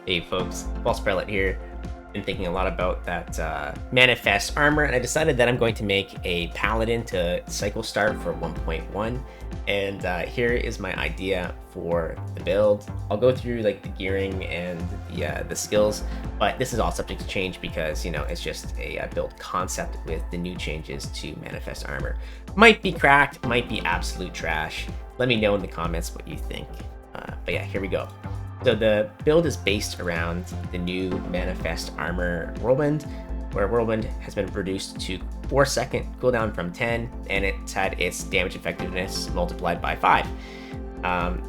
Hey folks, False Prelate here. Been thinking a lot about that Manifest armor, and I decided that I'm going to make a Paladin to cycle start for 1.1. And here is my idea for the build. I'll go through like the gearing and the skills, but this is all subject to change because it's just a build concept with the new changes to Manifest armor. Might be cracked, might be absolute trash. Let me know in the comments what you think. But yeah, here we go. So the build is based around the new Manifest Armor Whirlwind, where Whirlwind has been reduced to 4-second cooldown from 10, and it's had its damage effectiveness multiplied by 5.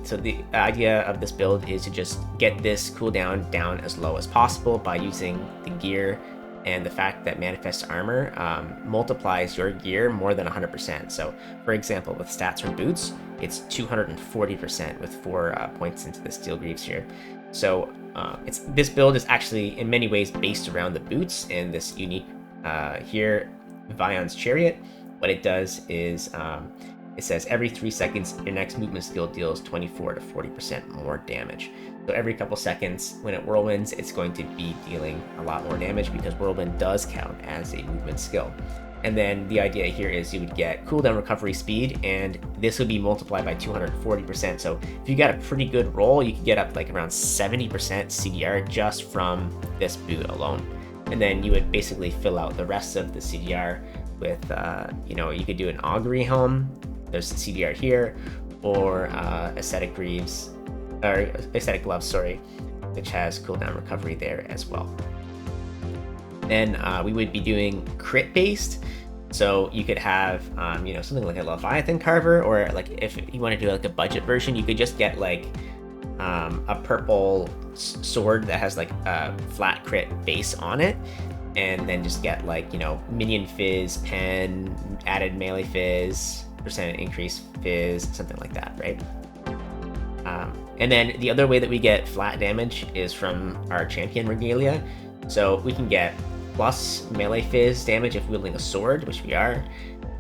So the idea of this build is to just get this cooldown down as low as possible by using the gear and the fact that Manifest Armor multiplies your gear more than 100%. So for example, with stats from boots, it's 240% with 4 points into the Steel Greaves here. So this build is actually in many ways based around the boots and this unique here, Vion's Chariot. What it does is it says every 3 seconds, your next movement skill deals 24 to 40% more damage. So every couple seconds when it whirlwinds, it's going to be dealing a lot more damage because whirlwind does count as a movement skill. And then the idea here is you would get cooldown recovery speed, and this would be multiplied by 240%. So if you got a pretty good roll, you could get up like around 70% CDR just from this boot alone. And then you would basically fill out the rest of the CDR with, you could do an augury helm. There's the CDR here, or aesthetic greaves, or aesthetic gloves, sorry, which has cooldown recovery there as well. Then we would be doing crit based, so you could have something like a Leviathan Carver, or like if you want to do like a budget version, you could just get like a purple sword that has like a flat crit base on it, and then just get like minion fizz, pen, added melee fizz, percent increase fizz, something like that, right? And then the other way that we get flat damage is from our champion regalia. So we can get plus melee fizz damage if wielding a sword, which we are.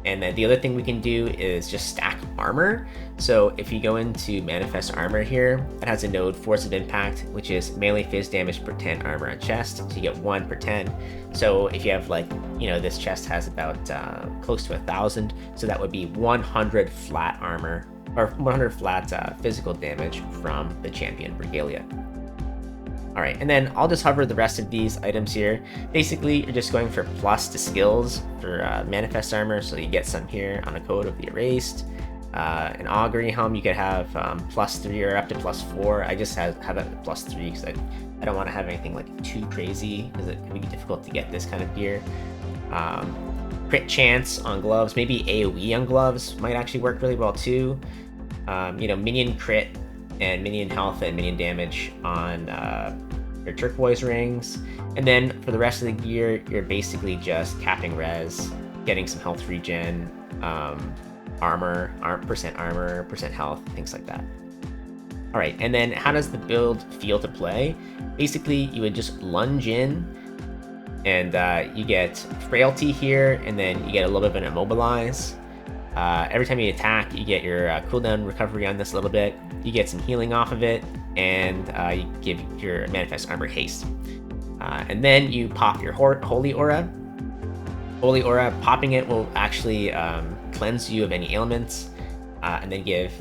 And then the other thing we can do is just stack armor. So if you go into Manifest Armor here, it has a node Force of Impact, which is melee fizz damage per 10 armor on chest. So you get 1 per 10. So if you have like, this chest has about close to 1,000. So that would be 100 flat armor, or 100 flat physical damage from the champion regalia. All right, and then I'll just hover the rest of these items here. Basically, you're just going for plus to skills for Manifest Armor, so you get some here on a Code of the Erased. An augury helm, you could have +3 or up to +4. I just have it at +3 because I don't want to have anything like too crazy because it can be difficult to get this kind of gear. Crit chance on gloves, maybe AoE on gloves might actually work really well too. Minion crit and minion health and minion damage on your turquoise rings. And then for the rest of the gear, you're basically just capping res, getting some health regen, armor, percent health, things like that. All right, and then how does the build feel to play? Basically, you would just lunge in, and you get frailty here, and then you get a little bit of an immobilize. Every time you attack, you get your cooldown recovery on this a little bit. You get some healing off of it, and you give your Manifest Armor haste. And then you pop your Holy Aura. Holy Aura, popping it will actually cleanse you of any ailments, and then give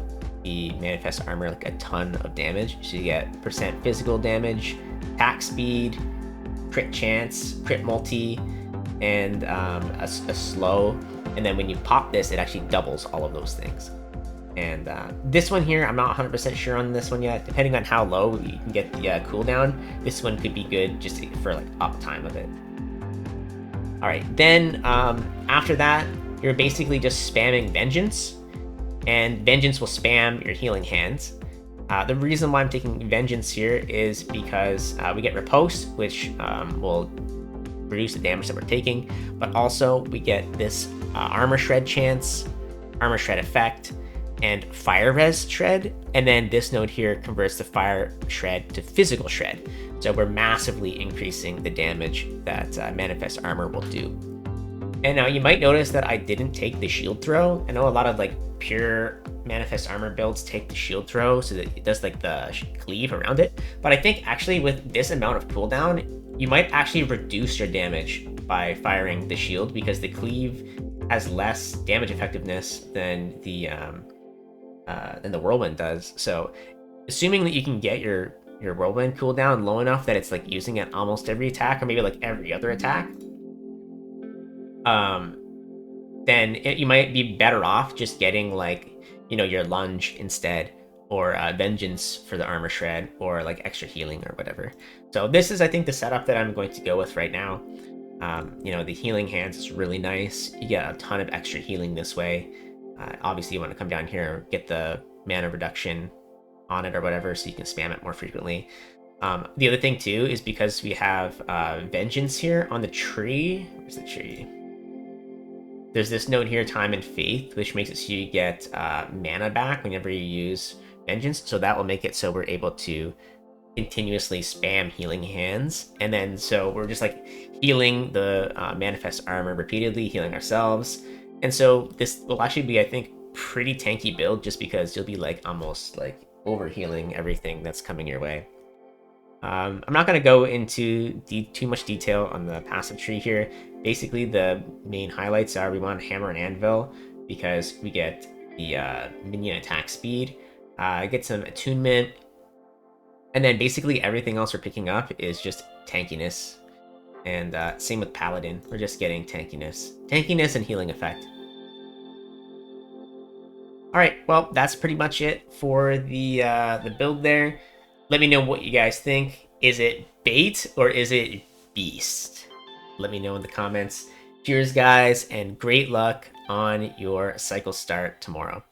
the Manifest Armor like a ton of damage. So you get percent physical damage, attack speed, crit chance, crit multi, and a slow. And then when you pop this, it actually doubles all of those things. And this one here, I'm not 100% sure on this one yet. Depending on how low you can get the cooldown, this one could be good just for like uptime of it. All right, then after that, you're basically just spamming Vengeance, and Vengeance will spam your healing hands. The reason why I'm taking Vengeance here is because we get Riposte, which will reduce the damage that we're taking, but also we get this armor shred chance, armor shred effect, and fire res shred. And then this node here converts the fire shred to physical shred. So we're massively increasing the damage that Manifest Armor will do. And now you might notice that I didn't take the shield throw. I know a lot of like pure manifest armor builds take the shield throw so that it does like the cleave around it. But I think actually with this amount of cooldown, you might actually reduce your damage by firing the shield, because the cleave has less damage effectiveness than the whirlwind does. So assuming that you can get your whirlwind cooldown low enough that it's like using it almost every attack, or maybe like every other attack, then you might be better off just getting like, your lunge instead, or vengeance for the armor shred, or like extra healing or whatever. So this is, I think, the setup that I'm going to go with right now. The healing hands is really nice. You get a ton of extra healing this way. Obviously you want to come down here, get the mana reduction on it or whatever, so you can spam it more frequently. The other thing too is because we have vengeance here on the tree. Where's the tree? There's this note here, time and faith, which makes it so you get mana back whenever you use vengeance. So that will make it so we're able to continuously spam healing hands. And then so we're just like healing the manifest armor repeatedly, healing ourselves. And so this will actually be, I think, pretty tanky build, just because you'll be like almost like over healing everything that's coming your way. I'm not going to go into too much detail on the passive tree here. Basically, the main highlights are we want Hammer and Anvil because we get the minion attack speed, get some attunement, and then basically everything else we're picking up is just tankiness. And same with Paladin, we're just getting tankiness and healing effect. All right, well, that's pretty much it for the build there. Let me know what you guys think. Is it bait or is it beast? Let me know in the comments. Cheers, guys, and great luck on your cycle start tomorrow.